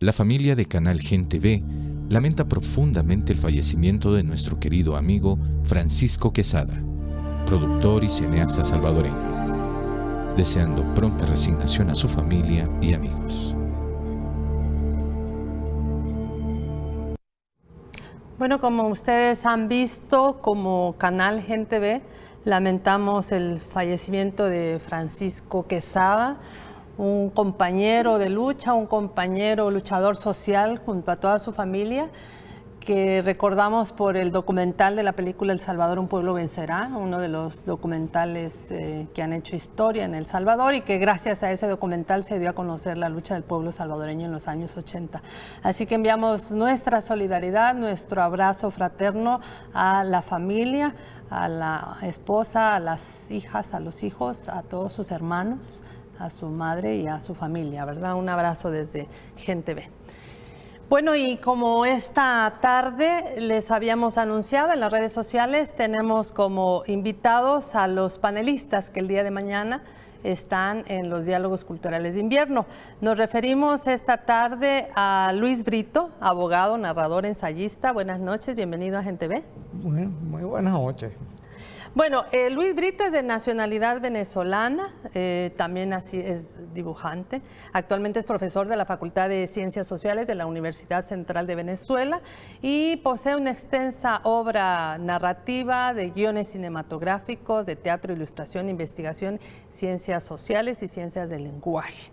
La familia de Canal Gen TV lamenta profundamente el fallecimiento de nuestro querido amigo Francisco Quesada, productor y cineasta salvadoreño, deseando pronta resignación a su familia y amigos. Bueno, como ustedes han visto, como Canal Gen TV, lamentamos el fallecimiento de Francisco Quesada, un compañero de lucha, un compañero luchador social junto a toda su familia, que recordamos por el documental de la película El Salvador, un pueblo vencerá, uno de los documentales que han hecho historia en El Salvador y que gracias a ese documental se dio a conocer la lucha del pueblo salvadoreño en los años 80. Así que enviamos nuestra solidaridad, nuestro abrazo fraterno a la familia, a la esposa, a las hijas, a los hijos, a todos sus hermanos, a su madre y a su familia, ¿verdad? Un abrazo desde Gen TV. Bueno, y como esta tarde les habíamos anunciado en las redes sociales, tenemos como invitados a los panelistas que el día de mañana están en los diálogos culturales de invierno. Nos referimos esta tarde a Luis Brito, abogado, narrador, ensayista. Buenas noches, bienvenido a Gen TV. Muy buenas noches. Bueno, Luis Brito es de nacionalidad venezolana, también así es dibujante. Actualmente es profesor de la Facultad de Ciencias Sociales de la Universidad Central de Venezuela y posee una extensa obra narrativa de guiones cinematográficos, de teatro, ilustración, investigación, ciencias sociales y ciencias del lenguaje.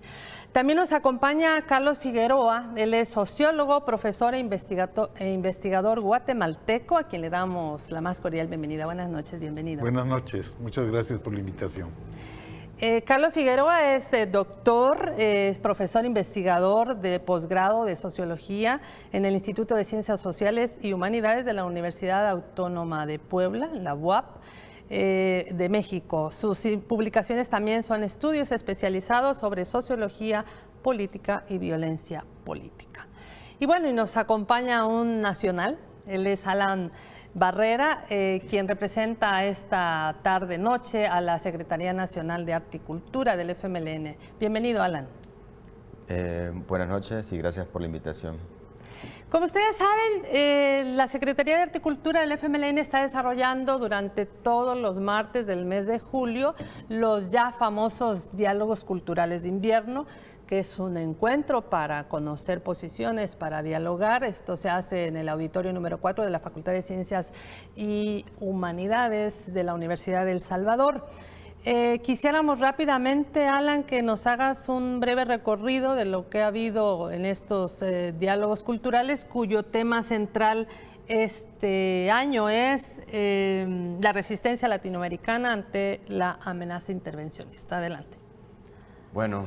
También nos acompaña Carlos Figueroa, él es sociólogo, profesor e investigador guatemalteco, a quien le damos la más cordial bienvenida. Buenas noches, bienvenido. Buenas noches, muchas gracias por la invitación. Carlos Figueroa es doctor, es profesor investigador de posgrado de sociología en el Instituto de Ciencias Sociales y Humanidades de la Universidad Autónoma de Puebla, la UAP. De México. Sus publicaciones también son estudios especializados sobre sociología política y violencia política. Y bueno, y nos acompaña un nacional, él es Alan Barrera, quien representa esta tarde-noche a la Secretaría Nacional de Arte y Cultura del FMLN. Bienvenido, Alan. Buenas noches y gracias por la invitación. Como ustedes saben, la Secretaría de Arte y Cultura del FMLN está desarrollando durante todos los martes del mes de julio los ya famosos diálogos culturales de invierno, que es un encuentro para conocer posiciones, para dialogar. Esto se hace en el auditorio número 4 de la Facultad de Ciencias y Humanidades de la Universidad de El Salvador. Quisiéramos rápidamente, Alan, que nos hagas un breve recorrido de lo que ha habido en estos diálogos culturales, cuyo tema central este año es la resistencia latinoamericana ante la amenaza intervencionista. Adelante. Bueno,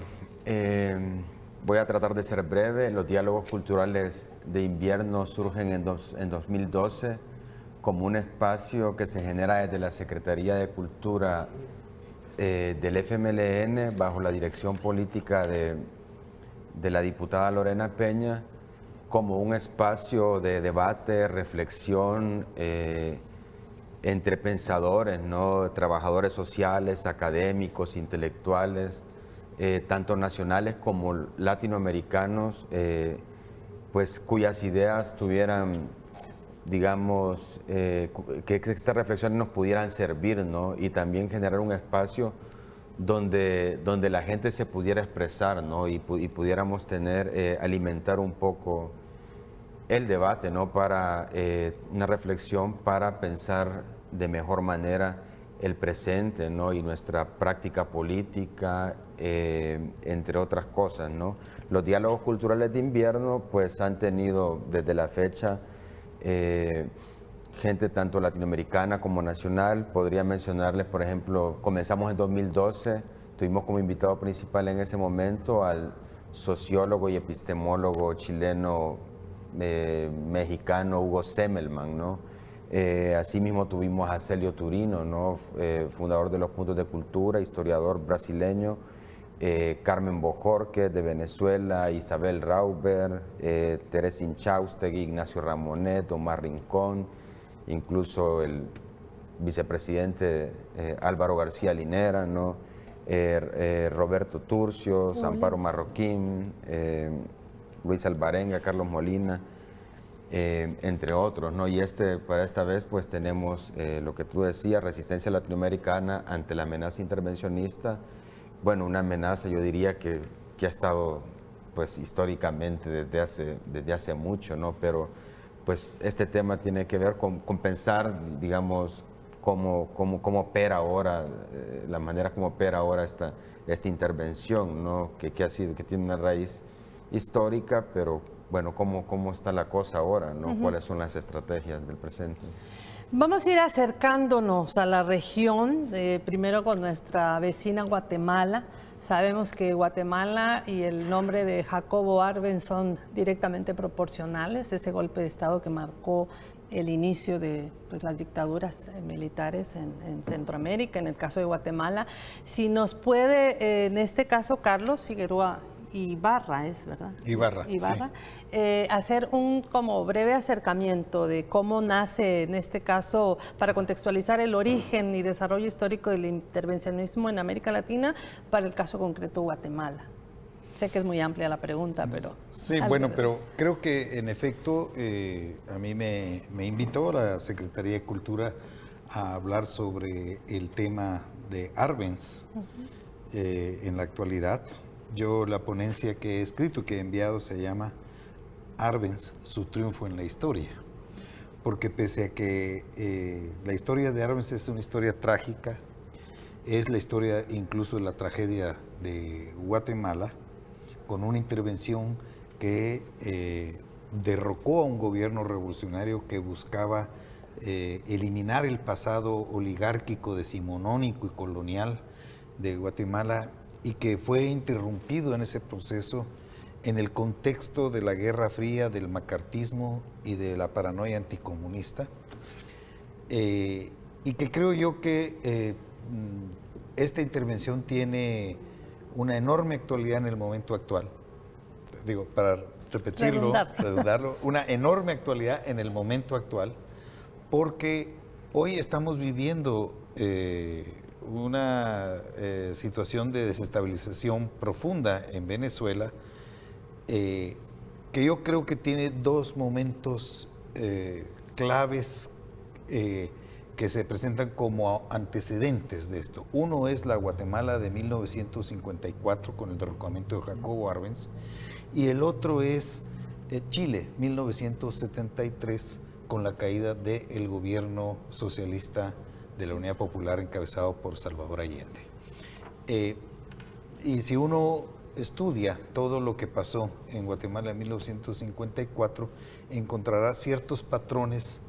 voy a tratar de ser breve. Los diálogos culturales de invierno surgen en 2012 como un espacio que se genera desde la Secretaría de Cultura del FMLN bajo la dirección política de la diputada Lorena Peña, como un espacio de debate, reflexión entre pensadores, ¿no? Trabajadores sociales, académicos, intelectuales, tanto nacionales como latinoamericanos, pues cuyas ideas tuvieran, digamos, que estas reflexiones nos pudieran servir, ¿no? Y también generar un espacio donde la gente se pudiera expresar, ¿no? Y pudiéramos alimentar un poco el debate, ¿no? Para una reflexión para pensar de mejor manera el presente, ¿no? Y nuestra práctica política, entre otras cosas, ¿no? Los diálogos culturales de invierno pues han tenido desde la fecha gente tanto latinoamericana como nacional. Podría mencionarles, por ejemplo, comenzamos en 2012, tuvimos como invitado principal en ese momento al sociólogo y epistemólogo chileno mexicano Hugo Semmelman, ¿no? Asimismo tuvimos a Celio Turino, ¿no? Fundador de los Puntos de Cultura, historiador brasileño, Carmen Bojorquez de Venezuela, Isabel Rauber, Teresa Inchaustegui, Ignacio Ramonet, Omar Rincón, incluso el vicepresidente Álvaro García Linera, ¿no? Roberto Turcios, Amparo Marroquín, Luis Alvarenga, Carlos Molina, entre otros, ¿no? Y para esta vez pues tenemos lo que tú decías, resistencia latinoamericana ante la amenaza intervencionista. Bueno, una amenaza yo diría que ha estado pues históricamente desde hace mucho, ¿no? Pero pues este tema tiene que ver con pensar, digamos, cómo opera ahora, la manera como opera ahora esta intervención, ¿no? Que tiene una raíz histórica, pero bueno, cómo está la cosa ahora, ¿no? ¿Cuáles son las estrategias del presente? Vamos a ir acercándonos a la región, primero con nuestra vecina Guatemala. Sabemos que Guatemala y el nombre de Jacobo Arbenz son directamente proporcionales, ese golpe de Estado que marcó el inicio de pues, las dictaduras militares en Centroamérica, en el caso de Guatemala. Si nos puede, en este caso, Carlos Figueroa Ibarra, ¿es verdad? Ibarra, sí. Hacer un como breve acercamiento de cómo nace, en este caso, para contextualizar el origen y desarrollo histórico del intervencionismo en América Latina, para el caso concreto Guatemala. Sé que es muy amplia la pregunta, pero... Sí, bueno, pero creo que en efecto a mí me invitó la Secretaría de Cultura a hablar sobre el tema de Arbenz en la actualidad. Yo la ponencia que he escrito, que he enviado, se llama Arbenz, su triunfo en la historia. Porque pese a que la historia de Arbenz es una historia trágica, es la historia incluso de la tragedia de Guatemala, con una intervención que derrocó a un gobierno revolucionario que buscaba eliminar el pasado oligárquico, decimonónico y colonial de Guatemala, y que fue interrumpido en ese proceso en el contexto de la Guerra Fría, del macartismo y de la paranoia anticomunista, y que creo yo que esta intervención tiene una enorme actualidad en el momento actual. Digo, para repetirlo, redundarlo, una enorme actualidad en el momento actual, porque hoy estamos viviendo una situación de desestabilización profunda en Venezuela, que yo creo que tiene dos momentos claves que se presentan como antecedentes de esto. Uno es la Guatemala de 1954 con el derrocamiento de Jacobo Arbenz, y el otro es Chile, 1973, con la caída del gobierno socialista de la Unidad Popular encabezado por Salvador Allende. Y si uno estudia todo lo que pasó en Guatemala en 1954, encontrará ciertos patrones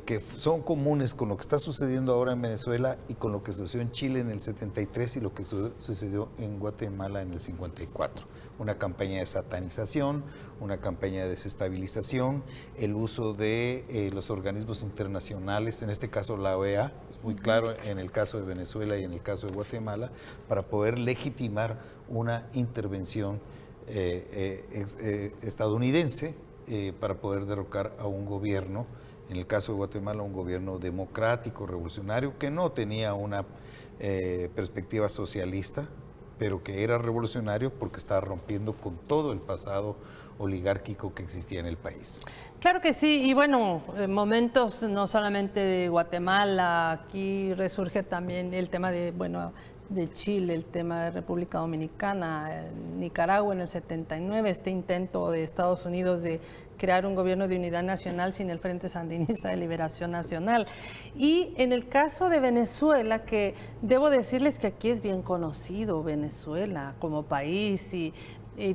que son comunes con lo que está sucediendo ahora en Venezuela y con lo que sucedió en Chile en el 73 y lo que sucedió en Guatemala en el 54. Una campaña de satanización, una campaña de desestabilización, el uso de los organismos internacionales, en este caso la OEA, es muy claro en el caso de Venezuela y en el caso de Guatemala, para poder legitimar una intervención estadounidense para poder derrocar a un gobierno, en el caso de Guatemala, un gobierno democrático, revolucionario, que no tenía una perspectiva socialista, pero que era revolucionario porque estaba rompiendo con todo el pasado oligárquico que existía en el país. Claro que sí, y bueno, momentos no solamente de Guatemala, aquí resurge también el tema de, bueno, de Chile, el tema de República Dominicana, Nicaragua en el 79, este intento de Estados Unidos de crear un gobierno de unidad nacional sin el Frente Sandinista de Liberación Nacional. Y en el caso de Venezuela, que debo decirles que aquí es bien conocido Venezuela como país y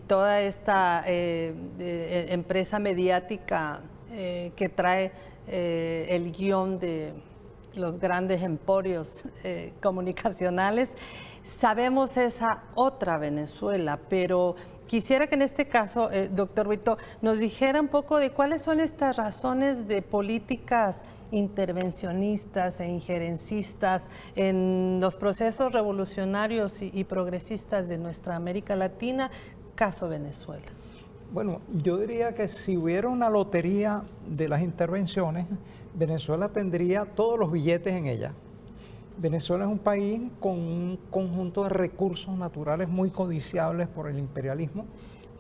toda esta empresa mediática que trae el guión de los grandes emporios comunicacionales, sabemos esa otra Venezuela, pero quisiera que en este caso, doctor Brito, nos dijera un poco de cuáles son estas razones de políticas intervencionistas e injerencistas en los procesos revolucionarios y progresistas de nuestra América Latina, caso Venezuela. Bueno, yo diría que si hubiera una lotería de las intervenciones, Venezuela tendría todos los billetes en ella. Venezuela es un país con un conjunto de recursos naturales muy codiciables por el imperialismo,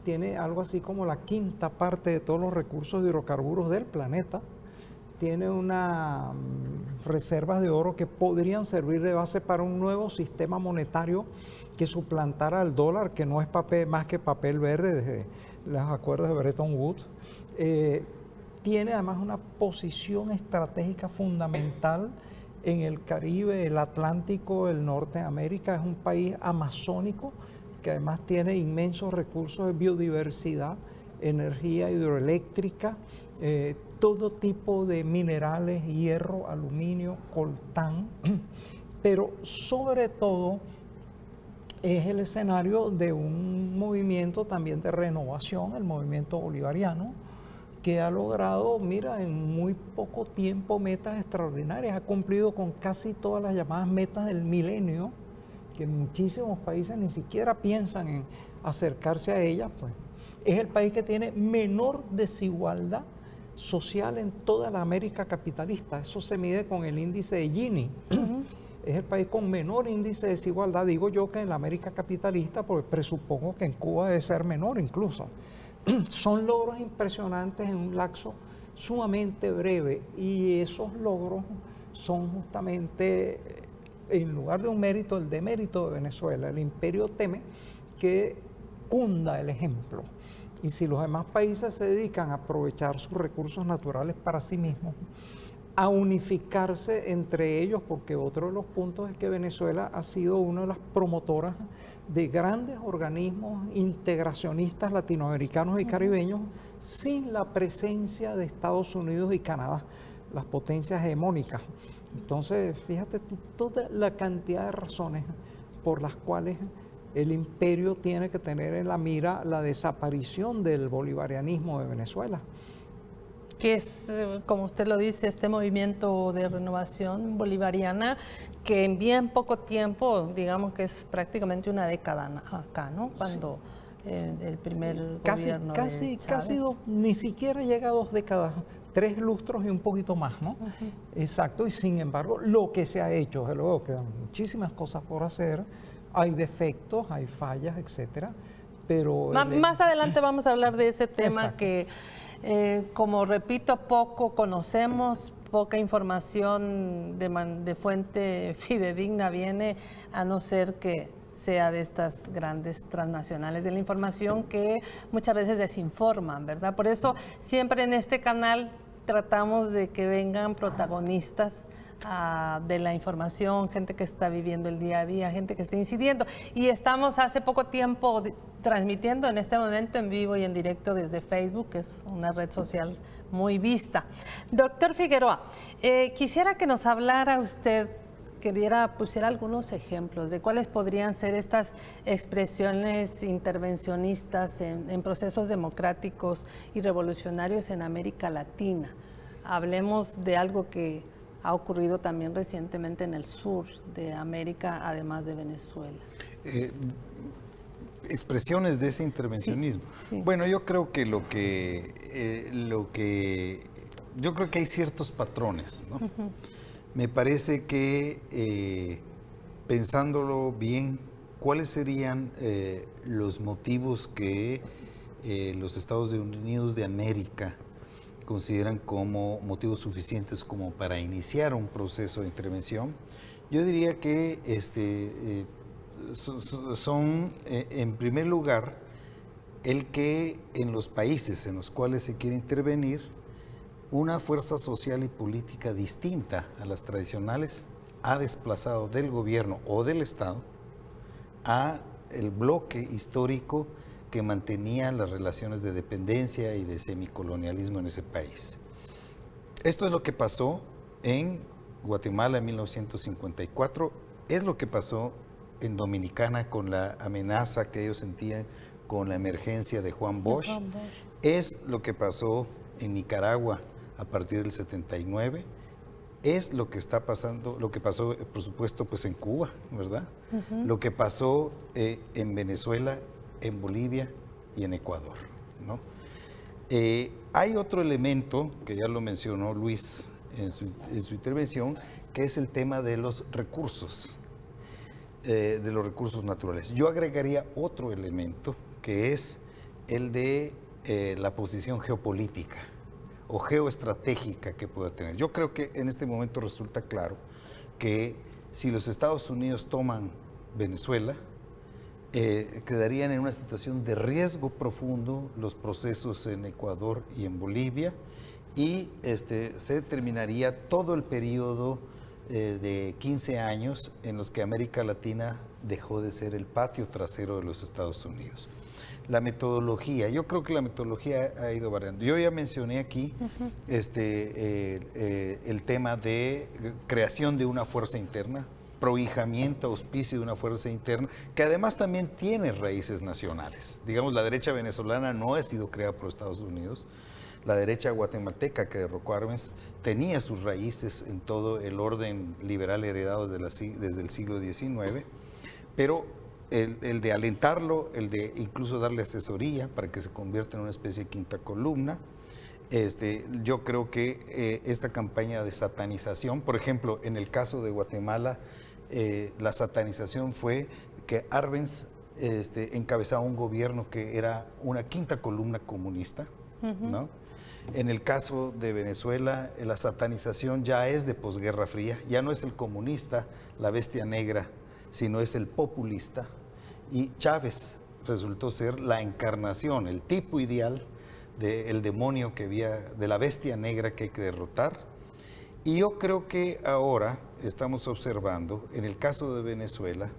tiene algo así como la quinta parte de todos los recursos de hidrocarburos del planeta. Tiene unas reservas de oro que podrían servir de base para un nuevo sistema monetario que suplantara al dólar, que no es más que papel verde desde los acuerdos de Bretton Woods. Tiene además una posición estratégica fundamental en el Caribe, el Atlántico, el Norte de América. Es un país amazónico que además tiene inmensos recursos de biodiversidad, energía hidroeléctrica, todo tipo de minerales, hierro, aluminio, coltán, pero sobre todo es el escenario de un movimiento también de renovación, el movimiento bolivariano, que ha logrado, mira, en muy poco tiempo metas extraordinarias, ha cumplido con casi todas las llamadas metas del milenio, que muchísimos países ni siquiera piensan en acercarse a ellas, pues. Es el país que tiene menor desigualdad social en toda la América capitalista. Eso se mide con el índice de Gini. Es el país con menor índice de desigualdad, digo yo, que en la América capitalista, porque presupongo que en Cuba debe ser menor incluso. Son logros impresionantes en un lapso sumamente breve, y esos logros son justamente, en lugar de un mérito, el demérito de Venezuela. El imperio teme que cunda el ejemplo, y si los demás países se dedican a aprovechar sus recursos naturales para sí mismos, a unificarse entre ellos, porque otro de los puntos es que Venezuela ha sido una de las promotoras de grandes organismos integracionistas latinoamericanos y caribeños sin la presencia de Estados Unidos y Canadá, las potencias hegemónicas. Entonces, fíjate tú, toda la cantidad de razones por las cuales el imperio tiene que tener en la mira la desaparición del bolivarianismo de Venezuela. Que es, como usted lo dice, este movimiento de renovación bolivariana que en bien poco tiempo, digamos que es prácticamente una década acá, ¿no? Cuando el primer gobierno de Chávez. Casi ni siquiera llega a 2 décadas, 3 lustros y un poquito más, ¿no? Exacto, y sin embargo, lo que se ha hecho, desde luego, quedan muchísimas cosas por hacer, hay defectos, hay fallas, etcétera, pero... Más adelante vamos a hablar de ese tema. Exacto. Que... como repito, poco conocemos, poca información de fuente fidedigna viene, a no ser que sea de estas grandes transnacionales de la información que muchas veces desinforman, ¿verdad? Por eso siempre en este canal tratamos de que vengan protagonistas de la información, gente que está viviendo el día a día, gente que está incidiendo. Y estamos hace poco tiempo transmitiendo en este momento en vivo y en directo desde Facebook, que es una red social muy vista. Doctor Figueroa, quisiera que nos hablara usted, pusiera algunos ejemplos de cuáles podrían ser estas expresiones intervencionistas en procesos democráticos y revolucionarios en América Latina. Hablemos de algo que ha ocurrido también recientemente en el sur de América, además de Venezuela. Expresiones de ese intervencionismo. Sí, sí. Bueno, yo creo que yo creo que hay ciertos patrones, ¿no? Me parece que pensándolo bien, ¿cuáles serían los motivos que los Estados Unidos de América consideran como motivos suficientes como para iniciar un proceso de intervención? Yo diría que son, en primer lugar, el que en los países en los cuales se quiere intervenir, una fuerza social y política distinta a las tradicionales ha desplazado del gobierno o del Estado a el bloque histórico que mantenía las relaciones de dependencia y de semicolonialismo en ese país. Esto es lo que pasó en Guatemala en 1954, es lo que pasó en Dominicana con la amenaza que ellos sentían con la emergencia de Juan Bosch, es lo que pasó en Nicaragua a partir del 79, es lo que está pasando, lo que pasó, por supuesto, pues en Cuba, ¿verdad? Lo que pasó en Venezuela, en Bolivia y en Ecuador, ¿no? Hay otro elemento que ya lo mencionó Luis en su intervención, que es el tema de los recursos naturales. Yo agregaría otro elemento, que es el de la posición geopolítica o geoestratégica que pueda tener. Yo creo que en este momento resulta claro que si los Estados Unidos toman Venezuela, quedarían en una situación de riesgo profundo los procesos en Ecuador y en Bolivia, y se terminaría todo el periodo de 15 años en los que América Latina dejó de ser el patio trasero de los Estados Unidos. La metodología, yo creo que la metodología ha ido variando. Yo ya mencioné aquí el tema de creación de una fuerza interna, prohijamiento, auspicio de una fuerza interna, que además también tiene raíces nacionales. Digamos, la derecha venezolana no ha sido creada por Estados Unidos. La derecha guatemalteca que derrocó a Arbenz tenía sus raíces en todo el orden liberal heredado desde el siglo XIX, pero el de alentarlo, el de incluso darle asesoría para que se convierta en una especie de quinta columna. Yo creo que esta campaña de satanización, por ejemplo, en el caso de Guatemala, la satanización fue que Arbenz encabezaba un gobierno que era una quinta columna comunista, ¿no? En el caso de Venezuela, la satanización ya es de posguerra fría, ya no es el comunista, la bestia negra, sino es el populista, y Chávez resultó ser la encarnación, el tipo ideal del demonio que había, de la bestia negra que hay que derrotar. Y yo creo que ahora estamos observando, en el caso de Venezuela,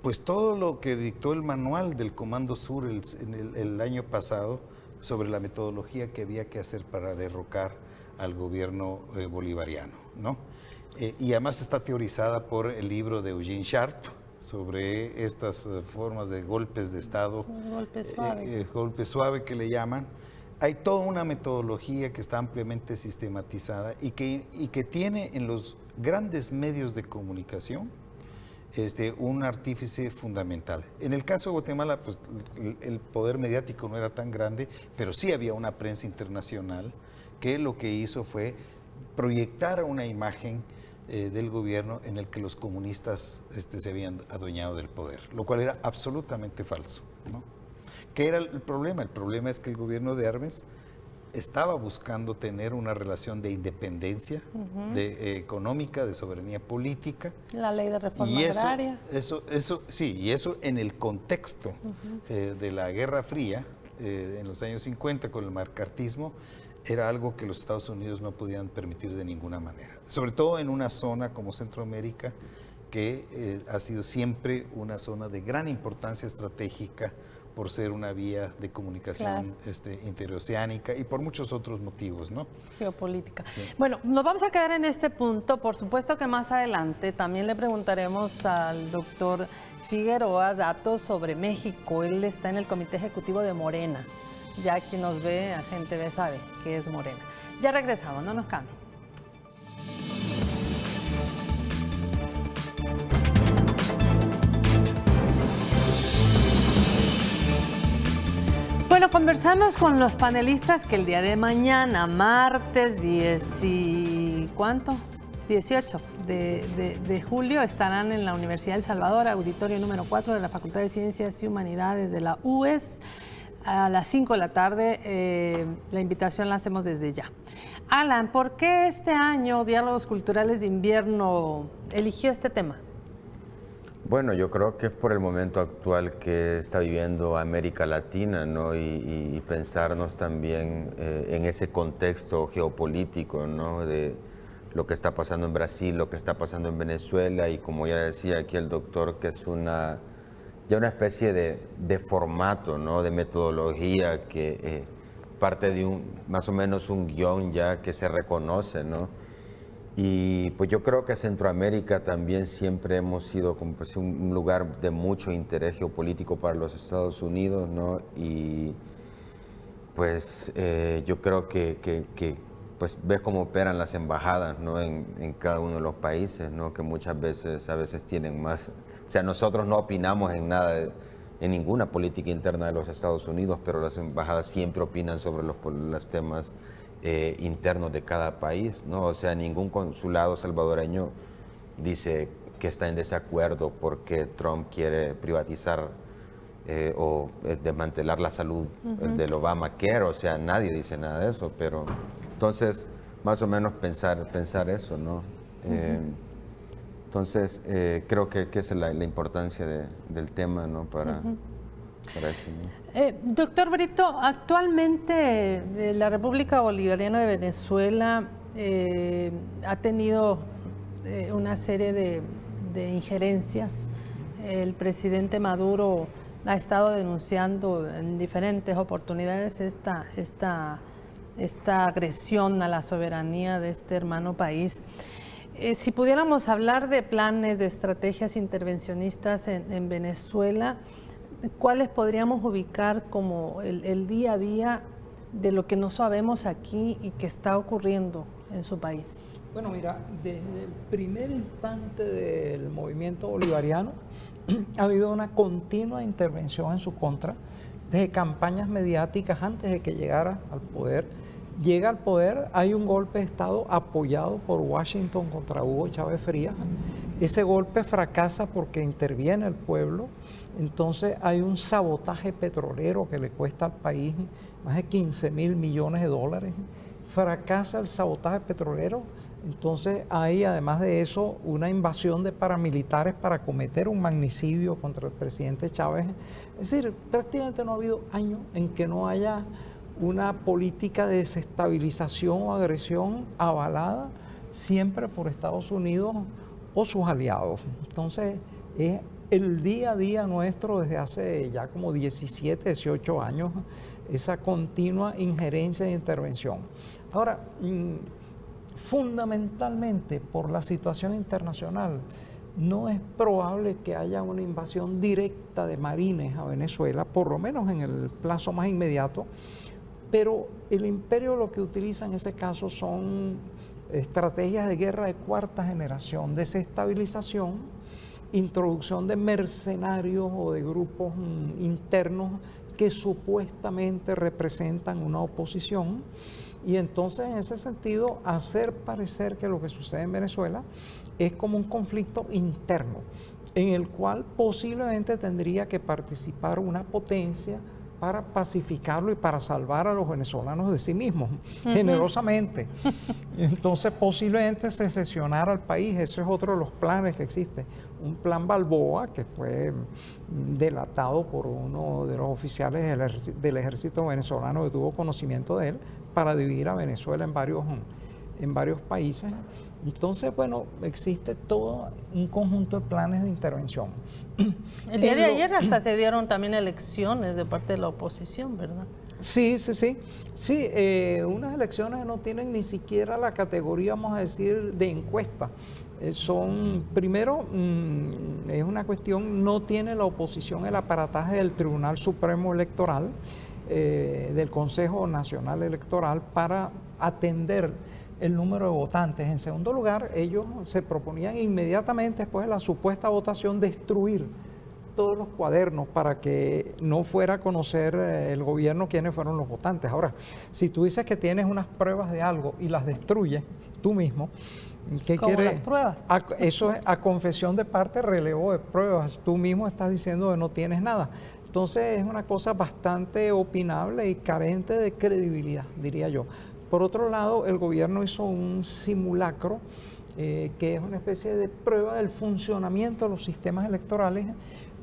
pues todo lo que dictó el manual del Comando Sur el año pasado sobre la metodología que había que hacer para derrocar al gobierno bolivariano, ¿no? Y además está teorizada por el libro de Eugene Sharp sobre estas formas de golpes de Estado, golpe suave que le llaman. Hay toda una metodología que está ampliamente sistematizada y que tiene en los grandes medios de comunicación un artífice fundamental. En el caso de Guatemala, pues el poder mediático no era tan grande, pero sí había una prensa internacional que lo que hizo fue proyectar una imagen del gobierno en el que los comunistas se habían adueñado del poder, lo cual era absolutamente falso, ¿no? ¿Qué era el problema? El problema es que el gobierno de Arbenz estaba buscando tener una relación de independencia económica, de soberanía política. La ley de reforma agraria. Y eso en el contexto de la Guerra Fría, en los años 50 con el macartismo, era algo que los Estados Unidos no podían permitir de ninguna manera. Sobre todo en una zona como Centroamérica, que ha sido siempre una zona de gran importancia estratégica por ser una vía de comunicación interoceánica y por muchos otros motivos, ¿no? Geopolítica. Sí. Bueno, nos vamos a quedar en este punto. Por supuesto que más adelante también le preguntaremos al doctor Figueroa datos sobre México. Él está en el Comité Ejecutivo de Morena. Ya quien nos ve, a Gente Ve, sabe que es Morena. Ya regresamos, no nos cambien. Bueno, conversamos con los panelistas que el día de mañana, martes 18 de julio, estarán en la Universidad del Salvador, auditorio número 4 de la Facultad de Ciencias y Humanidades de la UES, a las 5 de la tarde. La invitación la hacemos desde ya. Alan, ¿por qué este año Diálogos Culturales de Invierno eligió este tema? Bueno, yo creo que es por el momento actual que está viviendo América Latina, ¿no? Y pensarnos también en ese contexto geopolítico, ¿no? De lo que está pasando en Brasil, lo que está pasando en Venezuela, y como ya decía aquí el doctor, que es una especie de formato, ¿no? De metodología que parte de más o menos un guión ya que se reconoce, ¿no? Y pues yo creo que Centroamérica también siempre hemos sido como pues un lugar de mucho interés geopolítico para los Estados Unidos, ¿no? Y pues yo creo que pues ves cómo operan las embajadas, ¿no? En cada uno de los países, ¿no? Que muchas veces, a veces tienen más, o sea, nosotros no opinamos en nada, en ninguna política interna de los Estados Unidos, pero las embajadas siempre opinan sobre los temas internos de cada país, ¿no? O sea, ningún consulado salvadoreño dice que está en desacuerdo porque Trump quiere privatizar o desmantelar la salud del Obamacare, o sea, nadie dice nada de eso, pero entonces más o menos pensar eso, ¿no? Entonces creo que esa es la importancia del tema, ¿no? Para esto, ¿no? Doctor Brito, actualmente la República Bolivariana de Venezuela ha tenido una serie de injerencias. El presidente Maduro ha estado denunciando en diferentes oportunidades esta agresión a la soberanía de este hermano país. Si pudiéramos hablar de planes, de estrategias intervencionistas en Venezuela, ¿cuáles podríamos ubicar como el día a día de lo que no sabemos aquí y que está ocurriendo en su país? Bueno, mira, desde el primer instante del movimiento bolivariano ha habido una continua intervención en su contra, desde campañas mediáticas antes de que llegara al poder. Llega al poder, hay un golpe de Estado apoyado por Washington contra Hugo Chávez Frías. Ese golpe fracasa porque interviene el pueblo. Entonces hay un sabotaje petrolero que le cuesta al país más de 15.000 millones de dólares. Fracasa el sabotaje petrolero. Entonces hay, además de eso, una invasión de paramilitares para cometer un magnicidio contra el presidente Chávez. Es decir, prácticamente no ha habido año en que no haya una política de desestabilización o agresión avalada siempre por Estados Unidos o sus aliados. Entonces, es el día a día nuestro desde hace ya como 17, 18 años, esa continua injerencia e intervención. Ahora, fundamentalmente por la situación internacional, no es probable que haya una invasión directa de marines a Venezuela, por lo menos en el plazo más inmediato, pero el imperio lo que utiliza en ese caso son estrategias de guerra de cuarta generación, desestabilización, introducción de mercenarios o de grupos internos que supuestamente representan una oposición, y entonces en ese sentido hacer parecer que lo que sucede en Venezuela es como un conflicto interno en el cual posiblemente tendría que participar una potencia para pacificarlo y para salvar a los venezolanos de sí mismos, generosamente. Entonces posiblemente secesionar al país, ese es otro de los planes que existe. Un plan Balboa que fue delatado por uno de los oficiales del ejército venezolano que tuvo conocimiento de él, para dividir a Venezuela en varios países. Entonces, bueno, existe todo un conjunto de planes de intervención. El día de ayer hasta se dieron también elecciones de parte de la oposición, ¿verdad? Sí, unas elecciones que no tienen ni siquiera la categoría, vamos a decir, de encuesta. Primero, es una cuestión, no tiene la oposición el aparataje del Tribunal Supremo Electoral, del Consejo Nacional Electoral, para atender el número de votantes. En segundo lugar, ellos se proponían inmediatamente después de la supuesta votación destruir todos los cuadernos para que no fuera a conocer el gobierno quiénes fueron los votantes. Ahora, si tú dices que tienes unas pruebas de algo y las destruyes tú mismo, ¿qué quieres? Las pruebas. Eso es a confesión de parte, relevo de pruebas. Tú mismo estás diciendo que no tienes nada. Entonces es una cosa bastante opinable y carente de credibilidad, diría yo. Por otro lado, el gobierno hizo un simulacro que es una especie de prueba del funcionamiento de los sistemas electorales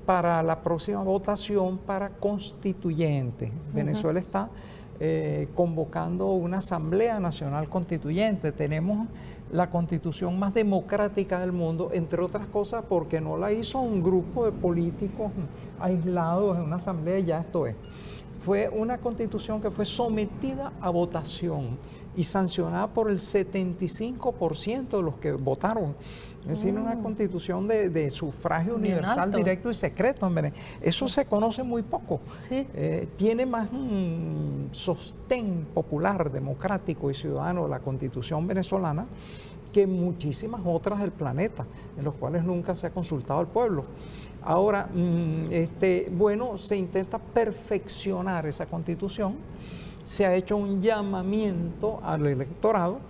para la próxima votación para constituyentes. Venezuela está convocando una Asamblea Nacional Constituyente. Tenemos la constitución más democrática del mundo, entre otras cosas porque no la hizo un grupo de políticos aislados en una asamblea, ya esto es. Fue una constitución que fue sometida a votación y sancionada por el 75% de los que votaron. Es decir, una constitución de sufragio universal, directo y secreto. Eso se conoce muy poco. Sí. Tiene más un sostén popular, democrático y ciudadano la constitución venezolana que muchísimas otras del planeta, en los cuales nunca se ha consultado al pueblo. Ahora, se intenta perfeccionar esa constitución, se ha hecho un llamamiento al electorado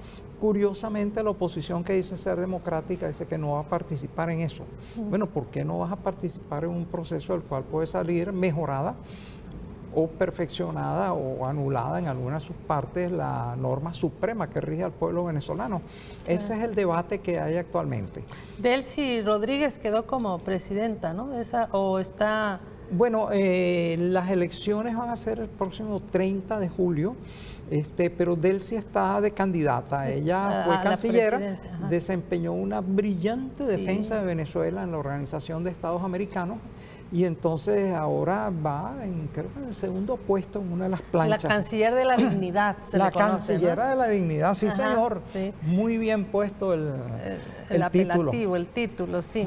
curiosamente la oposición que dice ser democrática dice que no va a participar en eso. Bueno, ¿por qué no vas a participar en un proceso del cual puede salir mejorada o perfeccionada o anulada en alguna de sus partes la norma suprema que rige al pueblo venezolano? Ese es el debate que hay actualmente. Delcy Rodríguez quedó como presidenta, ¿no? ¿O está...? Bueno, las elecciones van a ser el próximo 30 de julio, pero Delcy está de candidata. Ella fue cancillera, desempeñó una brillante defensa de Venezuela en la Organización de Estados Americanos y entonces ahora va creo que en el segundo puesto en una de las planchas. La canciller de la dignidad, la cancillera de la dignidad, sí, señor. Sí. Muy bien puesto el apelativo, el título, sí.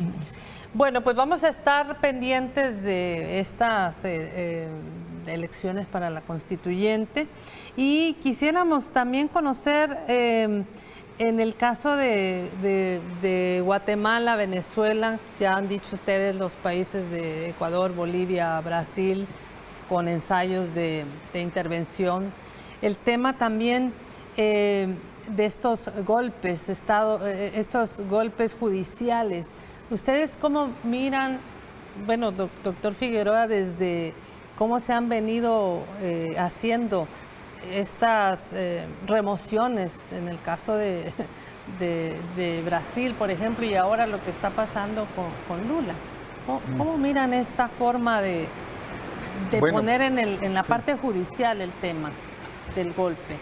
Bueno, pues vamos a estar pendientes de estas elecciones para la constituyente y quisiéramos también conocer en el caso de Guatemala, Venezuela, ya han dicho ustedes los países de Ecuador, Bolivia, Brasil, con ensayos de intervención. El tema también de estos golpes, estos golpes judiciales. ¿Ustedes cómo miran, bueno, doctor Figueroa, desde cómo se han venido haciendo estas remociones en el caso de Brasil, por ejemplo, y ahora lo que está pasando con Lula? ¿Cómo miran esta forma de poner en la parte judicial el tema del golpe?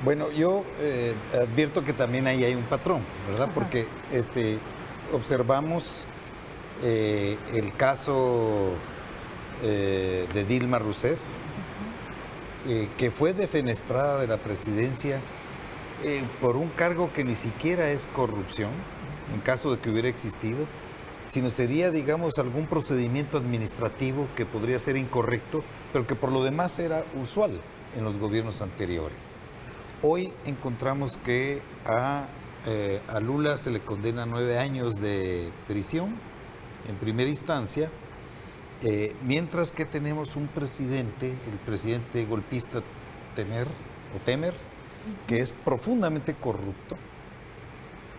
Bueno, yo advierto que también ahí hay un patrón, ¿verdad? Ajá. Porque observamos el caso de Dilma Rousseff, que fue defenestrada de la presidencia por un cargo que ni siquiera es corrupción, en caso de que hubiera existido, sino sería, digamos, algún procedimiento administrativo que podría ser incorrecto, pero que por lo demás era usual en los gobiernos anteriores. Hoy encontramos que a Lula se le condena 9 años de prisión en primera instancia, mientras que tenemos un presidente, el presidente golpista Temer, que es profundamente corrupto,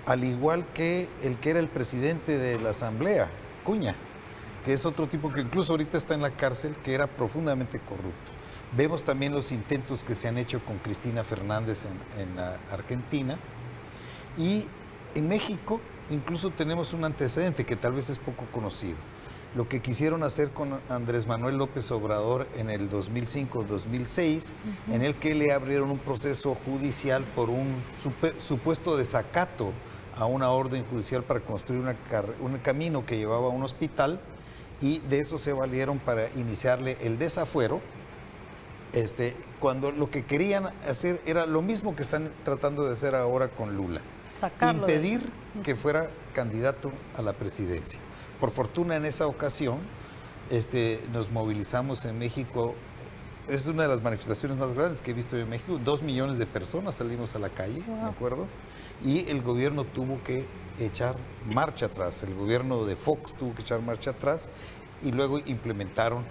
al igual que el que era el presidente de la Asamblea, Cuña, que es otro tipo que incluso ahorita está en la cárcel, que era profundamente corrupto. Vemos también los intentos que se han hecho con Cristina Fernández en la Argentina. Y en México incluso tenemos un antecedente que tal vez es poco conocido. Lo que quisieron hacer con Andrés Manuel López Obrador en el 2005-2006, en el que le abrieron un proceso judicial por un supuesto desacato a una orden judicial para construir un camino que llevaba a un hospital, y de eso se valieron para iniciarle el desafuero, cuando lo que querían hacer era lo mismo que están tratando de hacer ahora con Lula. Impedir que fuera candidato a la presidencia. Por fortuna en esa ocasión nos movilizamos en México. Es una de las manifestaciones más grandes que he visto en México. 2 millones de personas salimos a la calle, ¿de acuerdo? Y el gobierno tuvo que echar marcha atrás. El gobierno de Fox tuvo que echar marcha atrás y luego implementaron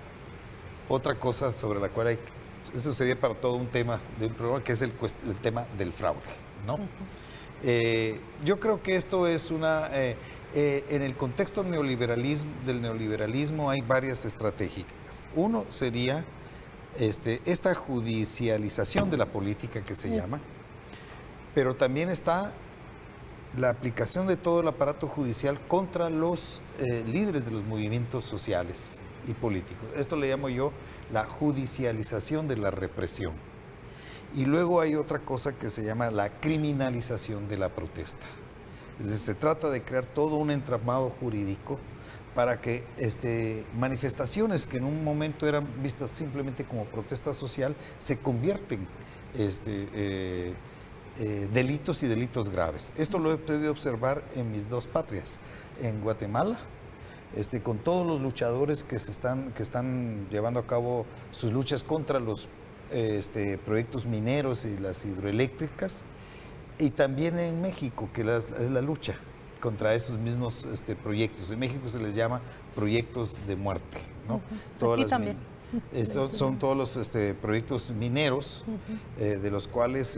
otra cosa sobre la cual eso sería para todo un tema de un programa, que es el tema del fraude, ¿no? Yo creo que esto es en el contexto del neoliberalismo hay varias estrategias. Uno sería esta judicialización de la política que se llama, pero también está la aplicación de todo el aparato judicial contra los líderes de los movimientos sociales y políticos. Esto le llamo yo la judicialización de la represión. Y luego hay otra cosa que se llama la criminalización de la protesta. Es decir, se trata de crear todo un entramado jurídico para que manifestaciones que en un momento eran vistas simplemente como protesta social se convierten delitos y delitos graves. Esto lo he podido observar en mis dos patrias, en Guatemala, con todos los luchadores que están llevando a cabo sus luchas contra los proyectos mineros y las hidroeléctricas, y también en México, que es la lucha contra esos mismos proyectos. En México se les llama proyectos de muerte, ¿no? Aquí también. Son todos los proyectos mineros, de los cuales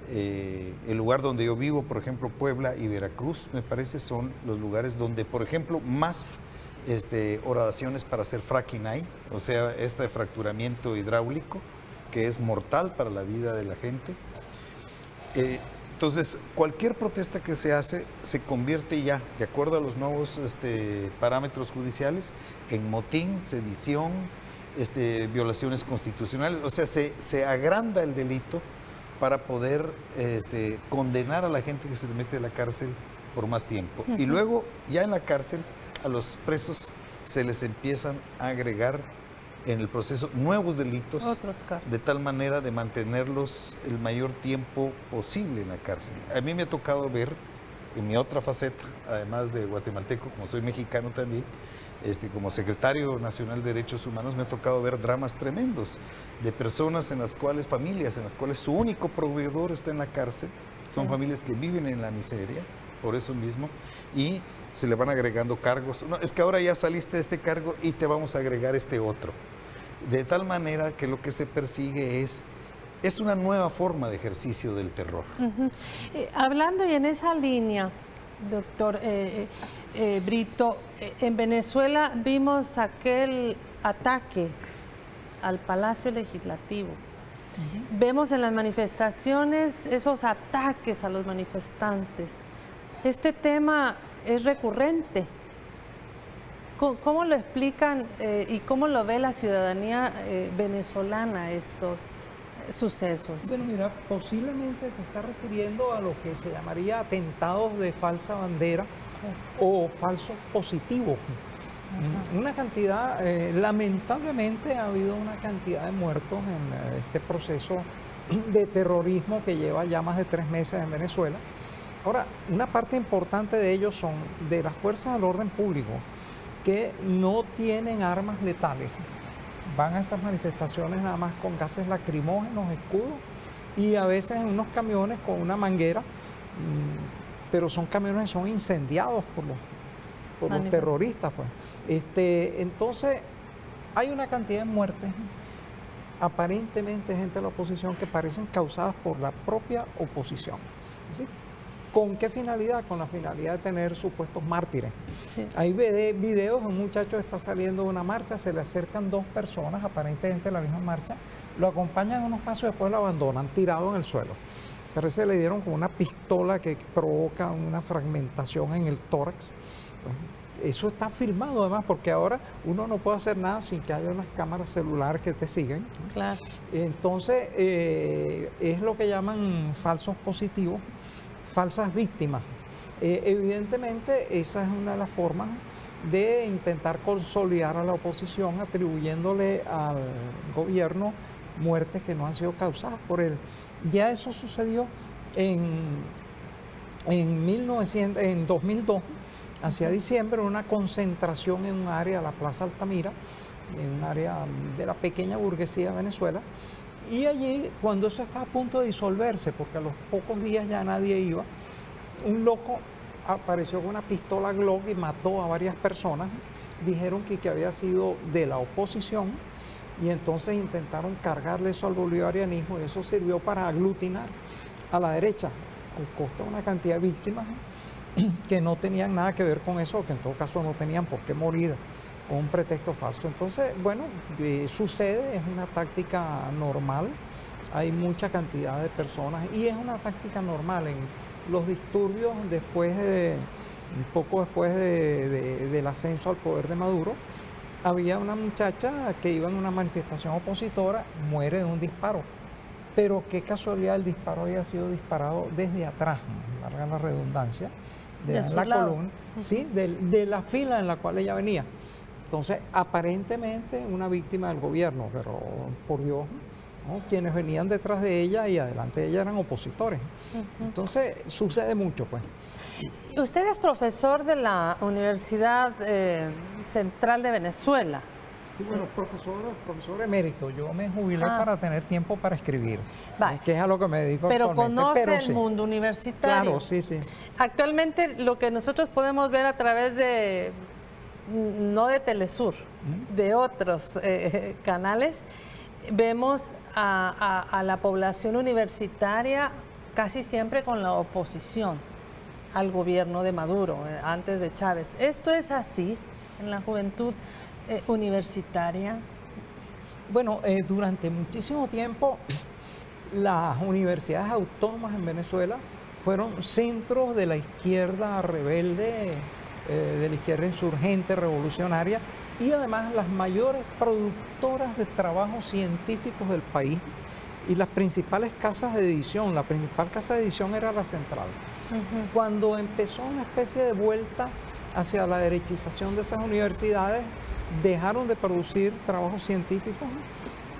El lugar donde yo vivo, por ejemplo, Puebla y Veracruz, me parece, son los lugares donde, por ejemplo, más oraciones para hacer fracking hay, o sea, este fracturamiento hidráulico, que es mortal para la vida de la gente. Entonces, cualquier protesta que se hace se convierte ya, de acuerdo a los nuevos parámetros judiciales, en motín, sedición, violaciones constitucionales. O sea, se agranda el delito para poder condenar a la gente que se le mete a la cárcel por más tiempo. Y luego, ya en la cárcel, a los presos se les empiezan a agregar en el proceso nuevos delitos, de tal manera de mantenerlos el mayor tiempo posible en la cárcel. A mí me ha tocado ver, en mi otra faceta, además de guatemalteco, como soy mexicano también, como secretario nacional de Derechos Humanos, me ha tocado ver dramas tremendos de personas en las cuales, familias en las cuales su único proveedor está en la cárcel, son familias que viven en la miseria, por eso mismo, y se le van agregando cargos. No, es que ahora ya saliste de este cargo y te vamos a agregar este otro. De tal manera que lo que se persigue es una nueva forma de ejercicio del terror. Hablando y en esa línea, doctor Brito, en Venezuela vimos aquel ataque al Palacio Legislativo. Vemos en las manifestaciones esos ataques a los manifestantes. Este tema es recurrente. ¿Cómo lo explican y cómo lo ve la ciudadanía venezolana estos sucesos? Bueno, mira, posiblemente se está refiriendo a lo que se llamaría atentados de falsa bandera o falsos positivos. Una cantidad, lamentablemente ha habido una cantidad de muertos en este proceso de terrorismo que lleva ya más de 3 meses en Venezuela. Ahora, una parte importante de ellos son de las fuerzas del orden público, que no tienen armas letales. Van a esas manifestaciones nada más con gases lacrimógenos, escudos, y a veces en unos camiones con una manguera, pero son camiones que son incendiados por los terroristas, pues. Entonces, hay una cantidad de muertes, aparentemente gente de la oposición, que parecen causadas por la propia oposición. ¿Sí? ¿Con qué finalidad? Con la finalidad de tener supuestos mártires. Sí. Hay videos, un muchacho está saliendo de una marcha, se le acercan 2 personas, aparentemente de la misma marcha, lo acompañan unos pasos y después lo abandonan tirado en el suelo. Parece que le dieron con una pistola que provoca una fragmentación en el tórax. Eso está filmado además, porque ahora uno no puede hacer nada sin que haya unas cámaras celulares que te siguen. Claro. Entonces, es lo que llaman falsos positivos, falsas víctimas. Evidentemente, esa es una de las formas de intentar consolidar a la oposición, atribuyéndole al gobierno muertes que no han sido causadas por él. Ya eso sucedió en 2002, hacia diciembre, una concentración en un área, la Plaza Altamira, en un área de la pequeña burguesía de Venezuela. Y allí, cuando eso estaba a punto de disolverse, porque a los pocos días ya nadie iba, un loco apareció con una pistola Glock y mató a varias personas. Dijeron que había sido de la oposición, y entonces intentaron cargarle eso al bolivarianismo, y eso sirvió para aglutinar a la derecha, al costo de una cantidad de víctimas que no tenían nada que ver con eso, que en todo caso no tenían por qué morir con un pretexto falso. Entonces, bueno, sucede, es una táctica normal, hay mucha cantidad de personas y es una táctica normal en los disturbios un poco después del ascenso al poder de Maduro. Había una muchacha que iba en una manifestación opositora, muere de un disparo, pero qué casualidad, el disparo había sido disparado desde atrás, larga la redundancia, de la columna, sí, de la fila en la cual ella venía. Entonces, aparentemente una víctima del gobierno, pero por Dios, ¿no? Quienes venían detrás de ella y adelante de ella eran opositores. Entonces, sucede mucho, pues. Usted es profesor de la Universidad Central de Venezuela. Sí, bueno, profesor emérito. Yo me jubilé para tener tiempo para escribir, que es a lo que me dedico actualmente. Conoce el mundo universitario. Claro, sí, sí. Actualmente lo que nosotros podemos ver a través de, no de Telesur, de otros canales, vemos a la población universitaria casi siempre con la oposición al gobierno de Maduro, antes de Chávez. ¿Esto es así en la juventud universitaria? Bueno, durante muchísimo tiempo las universidades autónomas en Venezuela fueron centros de la izquierda rebelde, de la izquierda insurgente, revolucionaria, y además las mayores productoras de trabajos científicos del país y las principales casas de edición. La principal casa de edición era la Central. Cuando empezó una especie de vuelta hacia la derechización de esas universidades, dejaron de producir trabajos científicos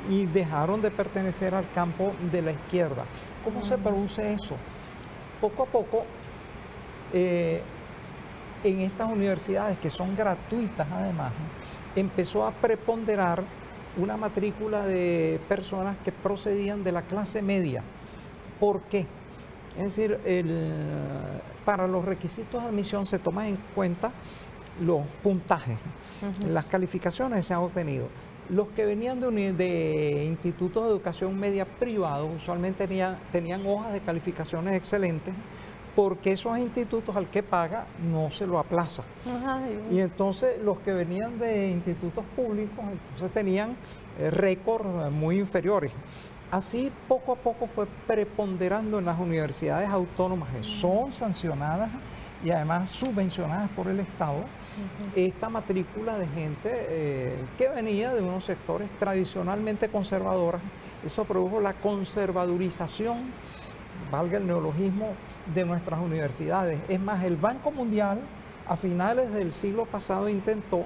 y dejaron de pertenecer al campo de la izquierda. ¿Cómo se produce eso? Poco a poco, en estas universidades, que son gratuitas además, empezó a preponderar una matrícula de personas que procedían de la clase media. ¿Por qué? Es decir, para los requisitos de admisión se toman en cuenta los puntajes, las calificaciones que se han obtenido. Los que venían de institutos de educación media privados usualmente tenían hojas de calificaciones excelentes, porque esos institutos al que paga no se lo aplaza. Y entonces los que venían de institutos públicos entonces tenían récords muy inferiores. Así poco a poco fue preponderando en las universidades autónomas que son sancionadas y además subvencionadas por el Estado, esta matrícula de gente que venía de unos sectores tradicionalmente conservadores. Eso produjo la conservadurización, valga el neologismo, de nuestras universidades. Es más, el Banco Mundial a finales del siglo pasado intentó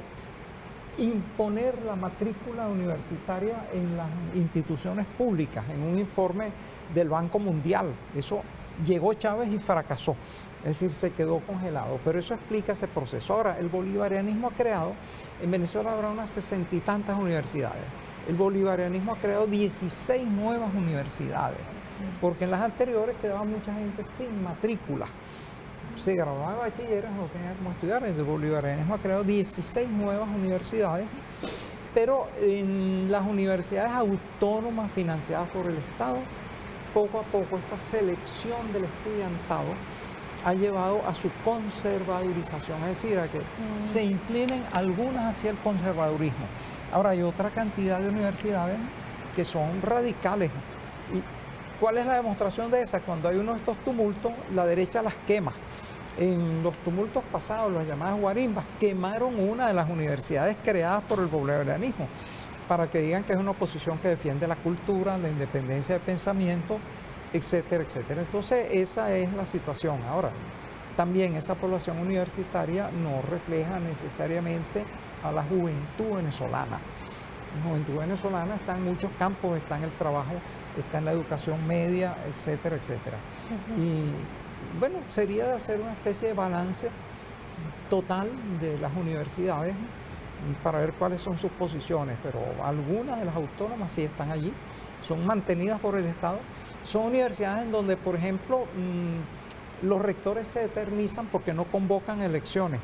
imponer la matrícula universitaria en las instituciones públicas, en un informe del Banco Mundial. Eso llegó Chávez y fracasó, es decir, se quedó congelado, pero eso explica ese proceso. Ahora, el bolivarianismo ha creado, en Venezuela habrá unas 60 y tantas universidades, el bolivarianismo ha creado 16 nuevas universidades, porque en las anteriores quedaba mucha gente sin matrícula. Se graduaba de bachilleres, no tenía cómo estudiar. El bolivarianismo ha creado 16 nuevas universidades, pero en las universidades autónomas financiadas por el Estado, poco a poco esta selección del estudiantado ha llevado a su conservadurización, es decir, a que se inclinen algunas hacia el conservadurismo. Ahora hay otra cantidad de universidades que son radicales. ¿Y cuál es la demostración de esa? Cuando hay uno de estos tumultos, la derecha las quema. En los tumultos pasados, las llamadas guarimbas, quemaron una de las universidades creadas por el bolivarianismo, para que digan que es una oposición que defiende la cultura, la independencia de pensamiento, etcétera, etcétera. Entonces, esa es la situación. Ahora, también esa población universitaria no refleja necesariamente a la juventud venezolana. La juventud venezolana está en muchos campos, está en el trabajo, está en la educación media, etcétera, etcétera. Y bueno, sería hacer una especie de balance total de las universidades para ver cuáles son sus posiciones, pero algunas de las autónomas sí están allí, son mantenidas por el Estado. Son universidades en donde, por ejemplo, los rectores se eternizan porque no convocan elecciones.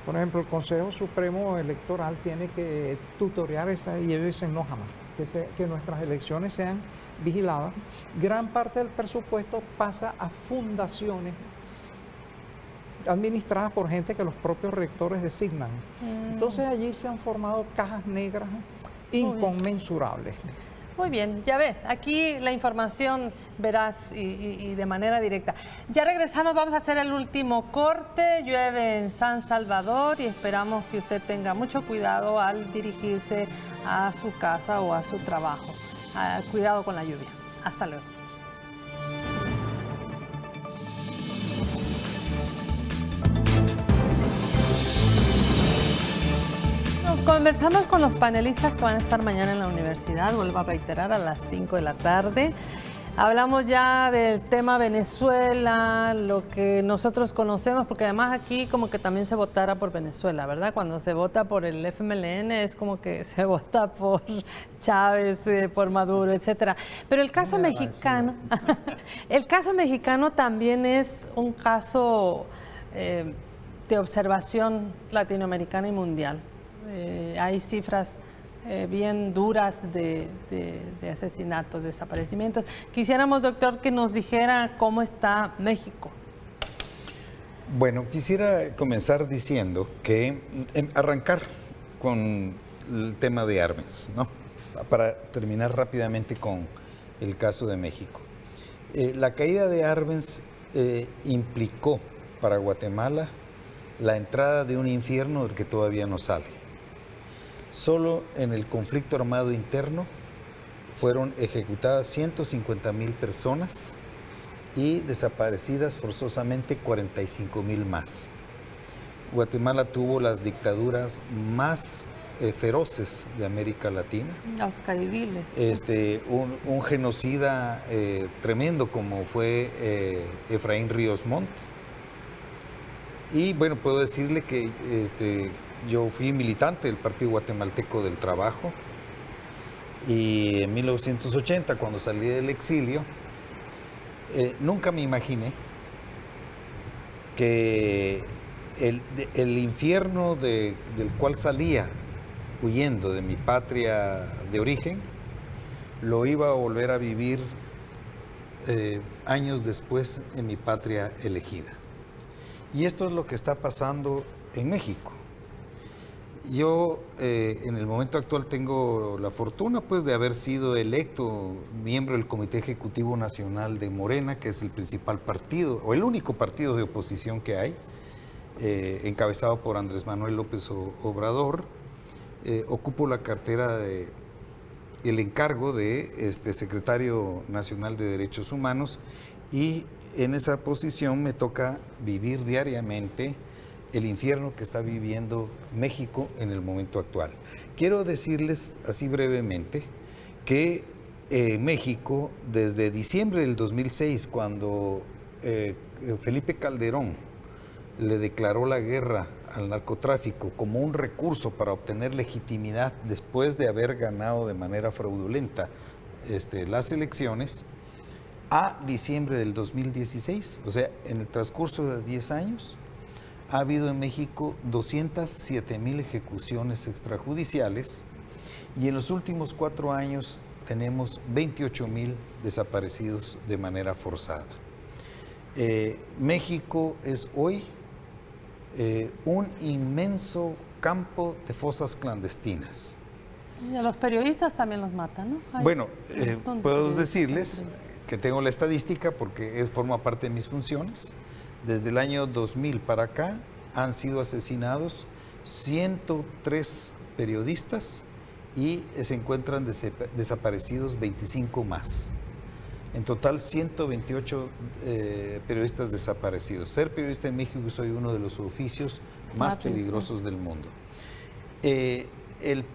Por ejemplo, el Consejo Supremo Electoral tiene que tutorear esa, y ellos dicen no jamás, que nuestras elecciones sean vigiladas. Gran parte del presupuesto pasa a fundaciones administradas por gente que los propios rectores designan. Entonces allí se han formado cajas negras inconmensurables. Muy bien, ya ves, aquí la información veraz y de manera directa. Ya regresamos, vamos a hacer el último corte. Llueve en San Salvador y esperamos que usted tenga mucho cuidado al dirigirse a su casa o a su trabajo. Cuidado con la lluvia. Hasta luego. Conversamos con los panelistas que van a estar mañana en la universidad, vuelvo a reiterar, a las 5 de la tarde. Hablamos ya del tema Venezuela, lo que nosotros conocemos, porque además aquí como que también se votara por Venezuela, ¿verdad? Cuando se vota por el FMLN es como que se vota por Chávez, por Maduro, etcétera. Pero el caso mexicano, el caso mexicano también es un caso de observación latinoamericana y mundial. Hay cifras bien duras de asesinatos, desaparecimientos. Quisiéramos, doctor, que nos dijera cómo está México. Bueno, quisiera comenzar diciendo que arrancar con el tema de Arbenz, ¿no? Para terminar rápidamente con el caso de México. La caída de Arbenz implicó para Guatemala la entrada de un infierno del que todavía no sale. Solo en el conflicto armado interno fueron ejecutadas 150,000 personas y desaparecidas forzosamente 45,000 más. Guatemala tuvo las dictaduras más feroces de América Latina. Los caribiles. Un genocida tremendo como fue Efraín Ríos Montt. Y bueno, puedo decirle que yo fui militante del Partido Guatemalteco del Trabajo y en 1980, cuando salí del exilio, nunca me imaginé que el infierno del cual salía huyendo de mi patria de origen, lo iba a volver a vivir años después en mi patria elegida. Y esto es lo que está pasando en México. Yo en el momento actual tengo la fortuna pues de haber sido electo miembro del Comité Ejecutivo Nacional de Morena, que es el principal partido o el único partido de oposición que hay, encabezado por Andrés Manuel López Obrador. Ocupo la cartera el encargo de secretario nacional de Derechos Humanos y en esa posición me toca vivir diariamente el infierno que está viviendo México en el momento actual. Quiero decirles así brevemente que México, desde diciembre del 2006, cuando Felipe Calderón le declaró la guerra al narcotráfico como un recurso para obtener legitimidad después de haber ganado de manera fraudulenta las elecciones, a diciembre del 2016, o sea, en el transcurso de 10 años, ha habido en México 207,000 ejecuciones extrajudiciales y en los últimos 4 años tenemos 28,000 desaparecidos de manera forzada. México es hoy un inmenso campo de fosas clandestinas. Y a los periodistas también los matan, ¿no? Bueno, puedo decirles que tengo la estadística porque forma parte de mis funciones. Desde el año 2000 para acá han sido asesinados 103 periodistas y se encuentran desaparecidos 25 más. En total, 128 periodistas desaparecidos. Ser periodista en México soy uno de los oficios más peligrosos del mundo. El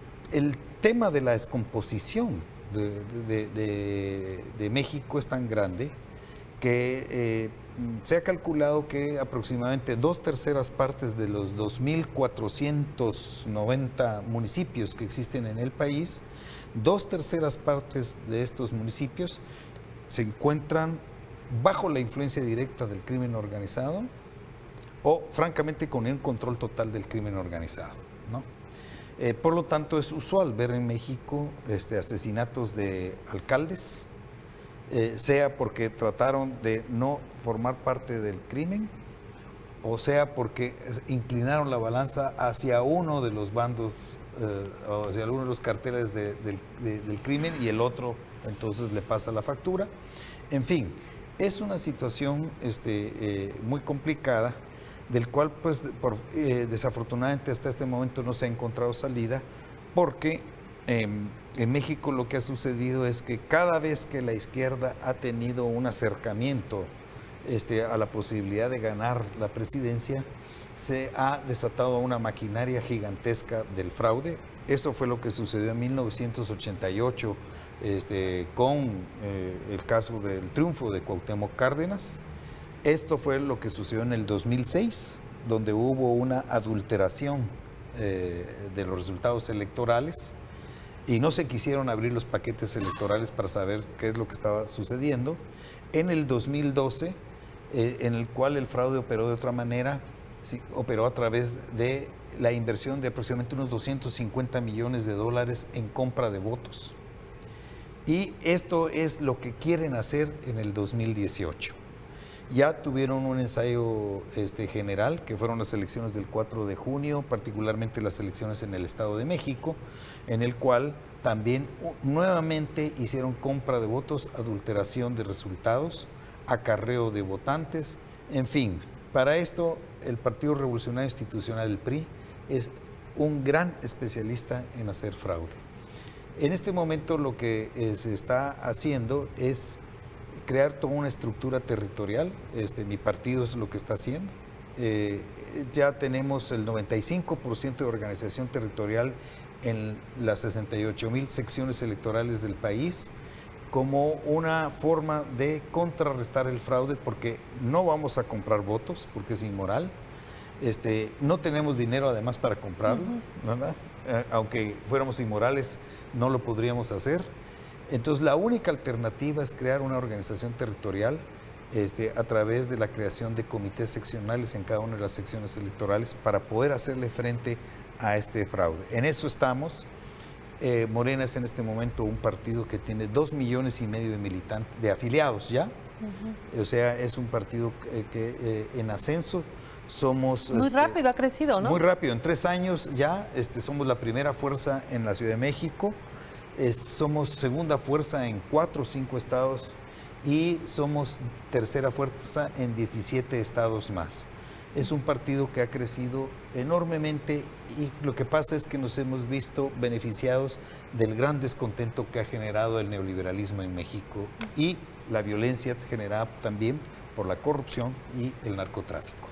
tema de la descomposición de México es tan grande que se ha calculado que aproximadamente 2/3 partes de los 2,490 municipios que existen en el país, 2/3 partes de estos municipios se encuentran bajo la influencia directa del crimen organizado o francamente con el control total del crimen organizado, ¿no? Por lo tanto, es usual ver en México asesinatos de alcaldes, sea porque trataron de no formar parte del crimen, o sea porque inclinaron la balanza hacia uno de los bandos, o hacia alguno de los carteles del crimen, y el otro entonces le pasa la factura. En fin, es una situación muy complicada, del cual pues desafortunadamente hasta este momento no se ha encontrado salida, porque en México lo que ha sucedido es que cada vez que la izquierda ha tenido un acercamiento a la posibilidad de ganar la presidencia, se ha desatado una maquinaria gigantesca del fraude. Esto fue lo que sucedió en 1988 con el caso del triunfo de Cuauhtémoc Cárdenas. Esto fue lo que sucedió en el 2006, donde hubo una adulteración de los resultados electorales y no se quisieron abrir los paquetes electorales para saber qué es lo que estaba sucediendo. En el 2012, en el cual el fraude operó de otra manera, ¿sí? Operó a través de la inversión de aproximadamente unos 250 millones de dólares en compra de votos. Y esto es lo que quieren hacer en el 2018. Ya tuvieron un ensayo general, que fueron las elecciones del 4 de junio, particularmente las elecciones en el Estado de México, en el cual también nuevamente hicieron compra de votos, adulteración de resultados, acarreo de votantes, en fin. Para esto, el Partido Revolucionario Institucional, el PRI, es un gran especialista en hacer fraude. En este momento lo que se está haciendo es crear toda una estructura territorial. Mi partido es lo que está haciendo. Ya tenemos el 95% de organización territorial en las 68,000 secciones electorales del país, como una forma de contrarrestar el fraude, porque no vamos a comprar votos, porque es inmoral. No tenemos dinero además para comprarlo, ¿verdad? Aunque fuéramos inmorales, no lo podríamos hacer. Entonces, la única alternativa es crear una organización territorial a través de la creación de comités seccionales en cada una de las secciones electorales para poder hacerle frente a este fraude. En eso estamos. Morena es en este momento un partido que tiene 2,5 millones de militantes, de afiliados ya. O sea, es un partido que en ascenso. Somos muy rápido ha crecido, ¿no? Muy rápido, en 3 años ya somos la primera fuerza en la Ciudad de México, somos segunda fuerza en 4 o 5 estados y somos tercera fuerza en 17 estados más. Es un partido que ha crecido enormemente y lo que pasa es que nos hemos visto beneficiados del gran descontento que ha generado el neoliberalismo en México y la violencia generada también por la corrupción y el narcotráfico.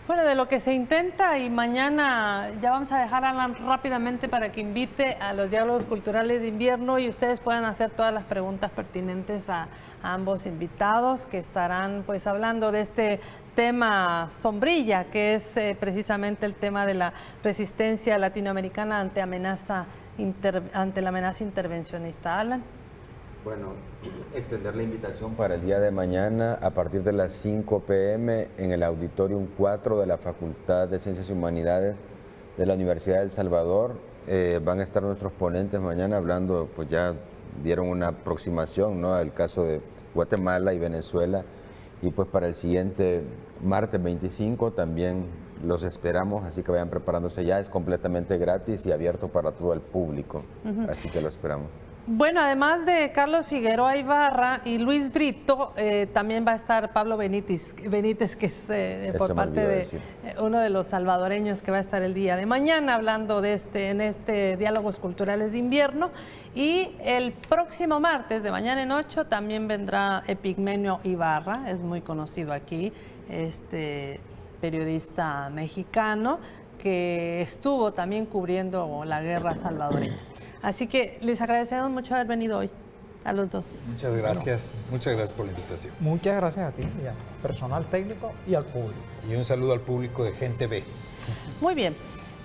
Bueno, de lo que se intenta, y mañana ya vamos a dejar a Alan rápidamente para que invite a los diálogos culturales de invierno y ustedes puedan hacer todas las preguntas pertinentes a ambos invitados que estarán pues hablando de este tema sombrilla, que es precisamente el tema de la resistencia latinoamericana ante la amenaza intervencionista. Alan. Bueno, extender la invitación para el día de mañana a partir de las 5 p.m. en el Auditorium 4 de la Facultad de Ciencias y Humanidades de la Universidad de El Salvador. Van a estar nuestros ponentes mañana hablando, pues ya dieron una aproximación, ¿no?, al caso de Guatemala y Venezuela. Y pues para el siguiente martes 25 también los esperamos, así que vayan preparándose ya. Es completamente gratis y abierto para todo el público, así que lo esperamos. Bueno, además de Carlos Figueroa Ibarra y Luis Brito, también va a estar Pablo Benítez, que es por parte de uno de los salvadoreños que va a estar el día de mañana hablando de en este Diálogos Culturales de Invierno. Y el próximo martes, de mañana en 8, también vendrá Epigmenio Ibarra, es muy conocido aquí, periodista mexicano que estuvo también cubriendo la guerra salvadoreña. Así que les agradecemos mucho haber venido hoy, a los dos. Muchas gracias, muchas gracias por la invitación. Muchas gracias a ti, y al personal técnico y al público. Y un saludo al público de Gente B. Muy bien.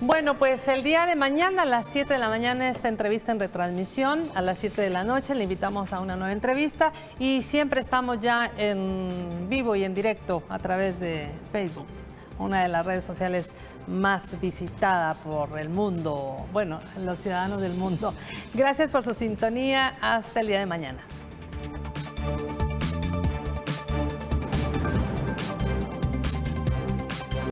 Bueno, pues el día de mañana a las 7 de la mañana esta entrevista en retransmisión, a las 7 de la noche le invitamos a una nueva entrevista y siempre estamos ya en vivo y en directo a través de Facebook, una de las redes sociales más visitada por el mundo, bueno, los ciudadanos del mundo. Gracias por su sintonía. Hasta el día de mañana.